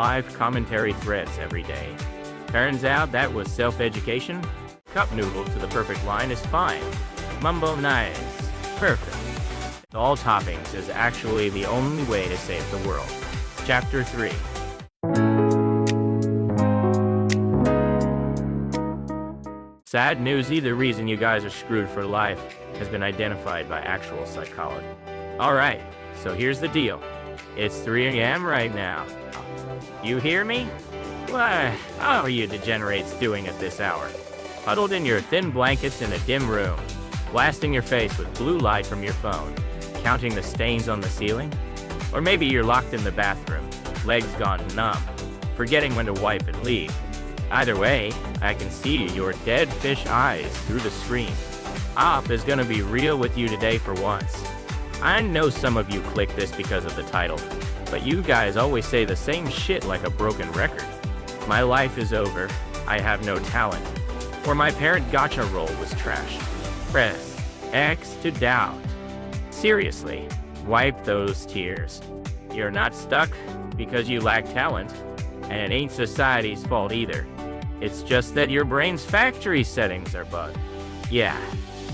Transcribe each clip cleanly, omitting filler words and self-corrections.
live commentary threads every day. Turns out that was self-education. Cup noodle to the perfect line is fine. Mumbo nice. Perfect. All toppings is actually the only way to save the world. Chapter 3. Sad news, the reason you guys are screwed for life has been identified by actual psychology. Alright, so here's the deal. It's 3 a.m. right now. You hear me? Why, how are you degenerates doing at this hour? Huddled in your thin blankets in a dim room, blasting your face with blue light from your phone, counting the stains on the ceiling? Or maybe you're locked in the bathroom, legs gone numb, forgetting when to wipe and leave. Either way, I can see your dead fish eyes through the screen. Op is gonna be real with you today for once. I know some of you click this because of the title, but you guys always say the same shit like a broken record. My life is over, I have no talent, or my parent gotcha roll was trash. Press X to doubt. Seriously, wipe those tears. You're not stuck because you lack talent, and it ain't society's fault either. It's just that your brain's factory settings are bugged. Yeah,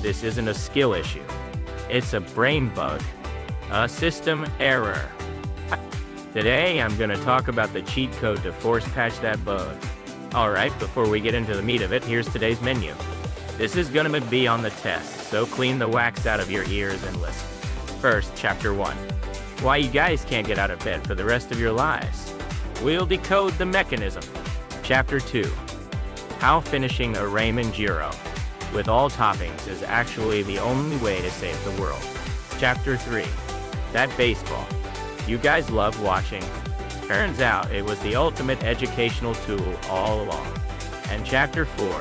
this isn't a skill issue. It's a brain bug. A system error. Today, I'm gonna talk about the cheat code to force patch that bug. Alright, before we get into the meat of it, here's today's menu. This is gonna be on the test, so clean the wax out of your ears and listen. First, Chapter 1. Why you guys can't get out of bed for the rest of your lives. We'll decode the mechanism. Chapter 2. How finishing a ramen gyro with all toppings is actually the only way to save the world. Chapter 3. That baseball you guys love watching. Turns out it was the ultimate educational tool all along. And Chapter 4.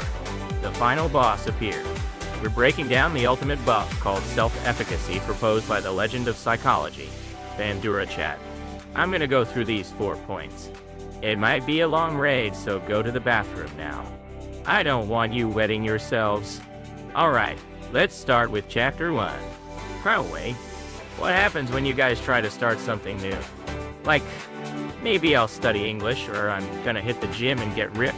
The final boss appeared. We're breaking down the ultimate buff called Self-Efficacy proposed by the legend of psychology, Bandura chat. I'm gonna go through these 4 points. It might be a long raid, so go to the bathroom now. I don't want you wetting yourselves. Alright, let's start with Chapter 1. Probably. What happens when you guys try to start something new? Like, maybe I'll study English, or I'm gonna hit the gym and get ripped.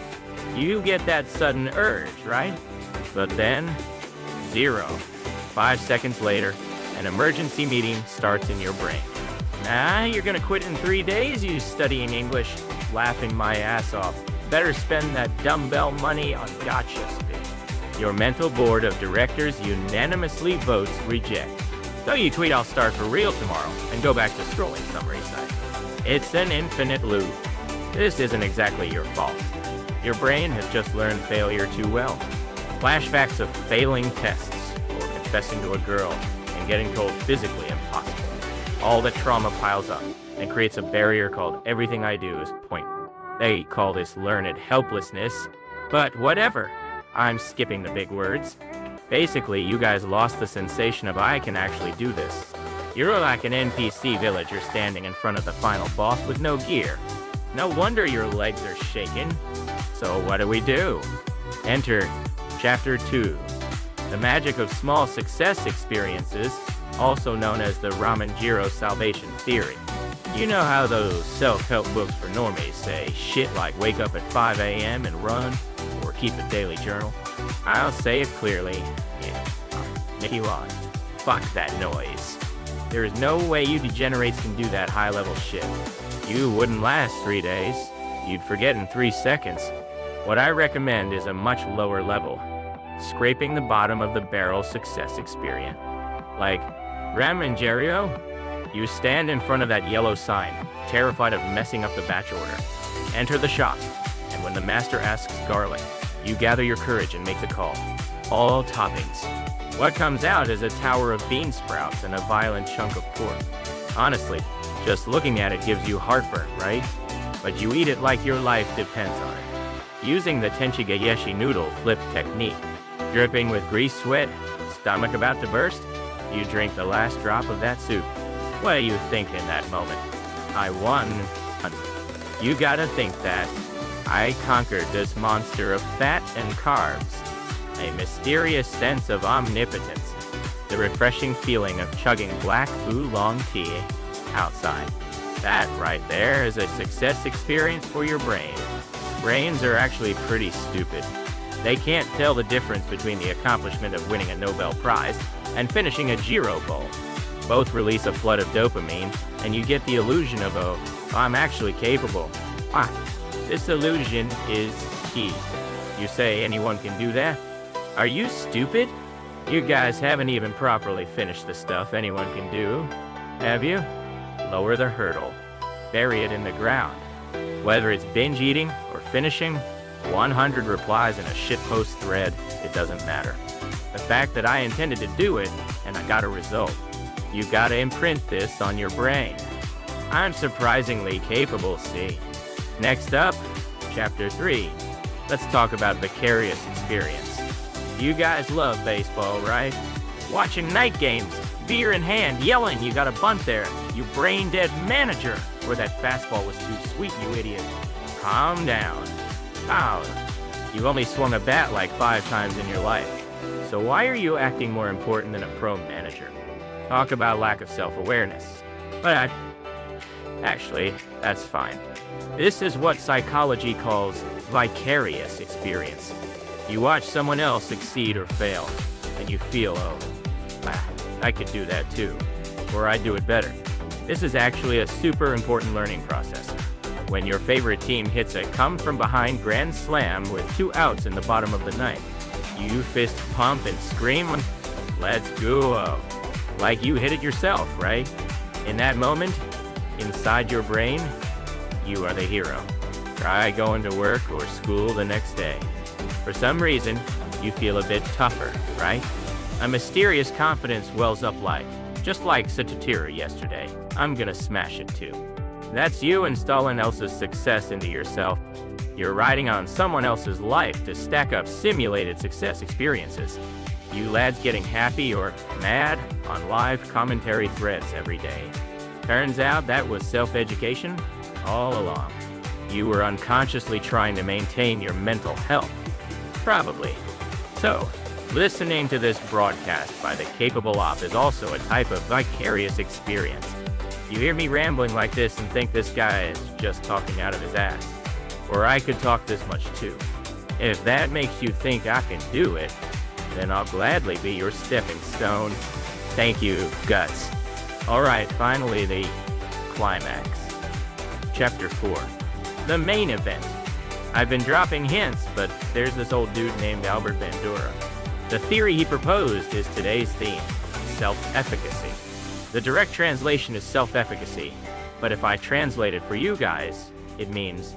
You get that sudden urge, right? But then, 0. 5 seconds later, an emergency meeting starts in your brain. You're gonna quit in 3 days, you studying English, laughing my ass off. Better spend that dumbbell money on gotcha spin. Your mental board of directors unanimously votes reject. So you tweet I'll start for real tomorrow and go back to scrolling summary sites. It's an infinite loop. This isn't exactly your fault. Your brain has just learned failure too well. Flashbacks of failing tests, or confessing to a girl and getting told physically impossible. All the trauma piles up and creates a barrier called everything I do is pointless. They call this learned helplessness, but whatever. I'm skipping the big words. Basically, you guys lost the sensation of I can actually do this. You're like an NPC villager standing in front of the final boss with no gear. No wonder your legs are shaking. So what do? Enter Chapter 2. The magic of small success experiences, also known as the ramen gyro salvation theory. You know how those self-help books for normies say shit like wake up at 5 a.m. and run, or keep a daily journal? I'll say it clearly. Mickey Wad. Fuck that noise. There is no way you degenerates can do that high-level shit. You wouldn't last 3 days. You'd forget in 3 seconds. What I recommend is a much lower level. Scraping the bottom of the barrel success experience. Like, ramen gyro? You stand in front of that yellow sign, terrified of messing up the batch order. Enter the shop, and when the master asks garlic, you gather your courage and make the call. All toppings. What comes out is a tower of bean sprouts and a violent chunk of pork. Honestly, just looking at it gives you heartburn, right? But you eat it like your life depends on it. Using the tenchigayeshi noodle flip technique. Dripping with grease sweat, stomach about to burst, you drink the last drop of that soup. What do you think in that moment? I won. You gotta think that I conquered this monster of fat and carbs. A mysterious sense of omnipotence. The refreshing feeling of chugging black oolong tea outside. That right there is a success experience for your brain. Brains are actually pretty stupid. They can't tell the difference between the accomplishment of winning a Nobel Prize and finishing a Giro Bowl. Both release a flood of dopamine, and you get the illusion of, oh, I'm actually capable. This illusion is key. You say anyone can do that? Are you stupid? You guys haven't even properly finished the stuff anyone can do, have you? Lower the hurdle. Bury it in the ground. Whether it's binge eating or finishing, 100 replies in a shitpost thread, it doesn't matter. The fact that I intended to do it, and I got a result. You gotta imprint this on your brain. I'm surprisingly capable, see? Next up, Chapter 3. Let's talk about vicarious experience. You guys love baseball, right? Watching night games, beer in hand, yelling, you got a bunt there, you brain-dead manager, or that fastball was too sweet, you idiot. Calm down. You've only swung a bat like 5 times in your life. So why are you acting more important than a pro manager? Talk about lack of self-awareness. But actually, that's fine. This is what psychology calls vicarious experience. You watch someone else succeed or fail, and you feel, oh, I could do that too, or I'd do it better. This is actually a super important learning process. When your favorite team hits a come-from-behind grand slam with 2 outs in the bottom of the ninth, you fist pump and scream, let's go, like you hit it yourself, right? In that moment, inside your brain, you are the hero. Try going to work or school the next day. For some reason, you feel a bit tougher, right? A mysterious confidence wells up just like Satira yesterday. I'm gonna smash it too. That's you installing else's success into yourself. You're riding on someone else's life to stack up simulated success experiences. You lads getting happy or mad on live commentary threads every day. Turns out that was self-education all along. You were unconsciously trying to maintain your mental health. Probably. So, listening to this broadcast by the capable op is also a type of vicarious experience. You hear me rambling like this and think this guy is just talking out of his ass. Or I could talk this much too. If that makes you think I can do it, then I'll gladly be your stepping stone. Thank you, Guts. Alright, finally the climax. Chapter 4. The main event. I've been dropping hints, but there's this old dude named Albert Bandura. The theory he proposed is today's theme, self-efficacy. The direct translation is self-efficacy, but if I translate it for you guys, it means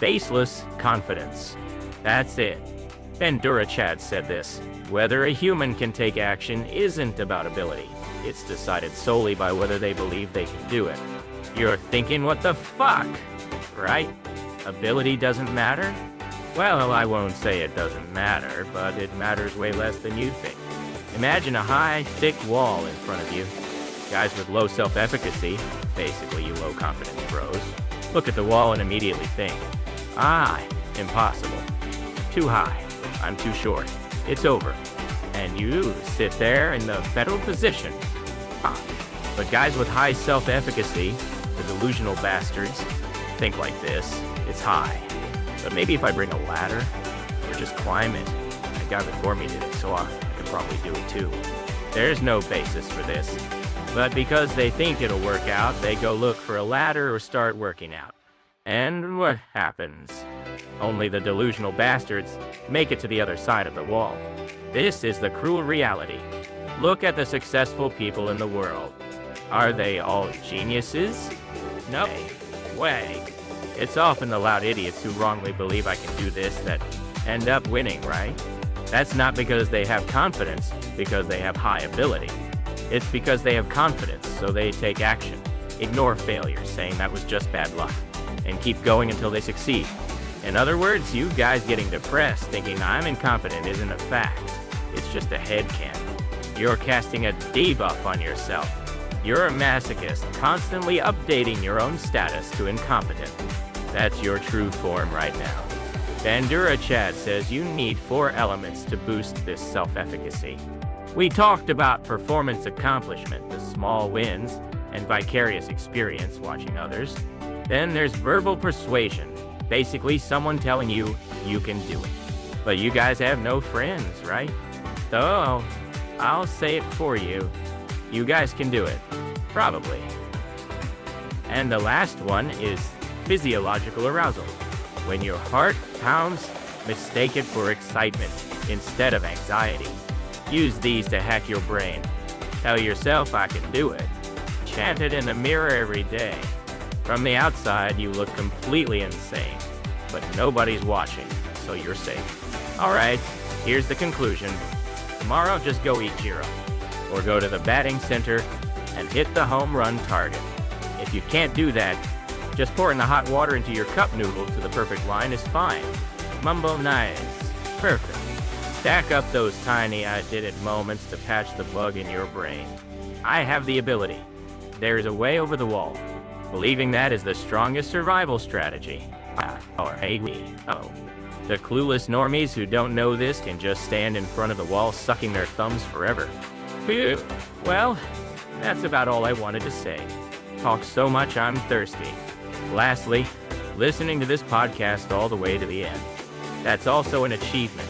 baseless confidence. That's it. Bandura Chad said this. Whether a human can take action isn't about ability. It's decided solely by whether they believe they can do it. You're thinking, what the fuck? Right? Ability doesn't matter? Well, I won't say it doesn't matter, but it matters way less than you think. Imagine a high, thick wall in front of you. Guys with low self-efficacy, basically you low-confidence bros, look at the wall and immediately think, impossible. Too high. I'm too short. It's over. And you sit there in the fetal position. But guys with high self-efficacy, the delusional bastards, think like this. It's high. But maybe if I bring a ladder, or just climb it. The guy before me did it, so I could probably do it too. There's no basis for this. But because they think it'll work out, they go look for a ladder or start working out. And what happens? Only the delusional bastards make it to the other side of the wall. This is the cruel reality. Look at the successful people in the world. Are they all geniuses? No way. It's often the loud idiots who wrongly believe I can do this that end up winning, right? That's not because they have confidence, because they have high ability. It's because they have confidence, so they take action, ignore failure, saying that was just bad luck, and keep going until they succeed. In other words, you guys getting depressed thinking I'm incompetent isn't a fact. It's just a headcanon. You're casting a debuff on yourself. You're a masochist, constantly updating your own status to incompetent. That's your true form right now. Bandura Chad says you need 4 elements to boost this self-efficacy. We talked about performance accomplishment, the small wins, and vicarious experience watching others. Then there's verbal persuasion, basically someone telling you you can do it. But you guys have no friends, right? So I'll say it for you. You guys can do it. Probably. And the last one is physiological arousal. When your heart pounds, mistake it for excitement instead of anxiety. Use these to hack your brain. Tell yourself I can do it. Chant it in the mirror every day. From the outside, you look completely insane, but nobody's watching, so you're safe. All right, here's the conclusion. Tomorrow, just go eat Jiro, or go to the batting center and hit the home run target. If you can't do that, just pouring the hot water into your cup noodle to the perfect line is fine. Mumbo nice. Perfect. Stack up those tiny I did it moments to patch the bug in your brain. I have the ability. There is a way over the wall. Believing that is the strongest survival strategy. The clueless normies who don't know this can just stand in front of the wall sucking their thumbs forever. Phew. Well, that's about all I wanted to say. Talk so much I'm thirsty. Lastly, listening to this podcast all the way to the end. That's also an achievement.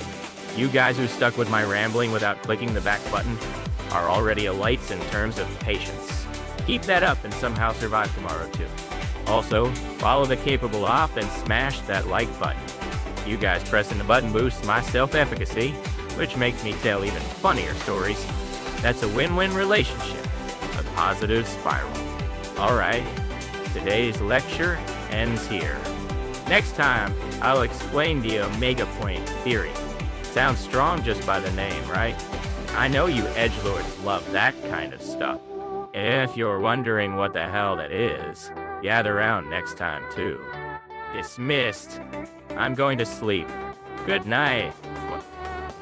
You guys who stuck with my rambling without clicking the back button are already elites in terms of patience. Keep that up and somehow survive tomorrow too. Also, follow the capable op and smash that like button. You guys pressing the button boosts my self-efficacy, which makes me tell even funnier stories. That's a win-win relationship, a positive spiral. Alright, today's lecture ends here. Next time, I'll explain the omega point theory. Sounds strong just by the name, right? I know you edgelords love that kind of stuff. If you're wondering what the hell that is, gather around next time too. Dismissed. I'm going to sleep. Good night.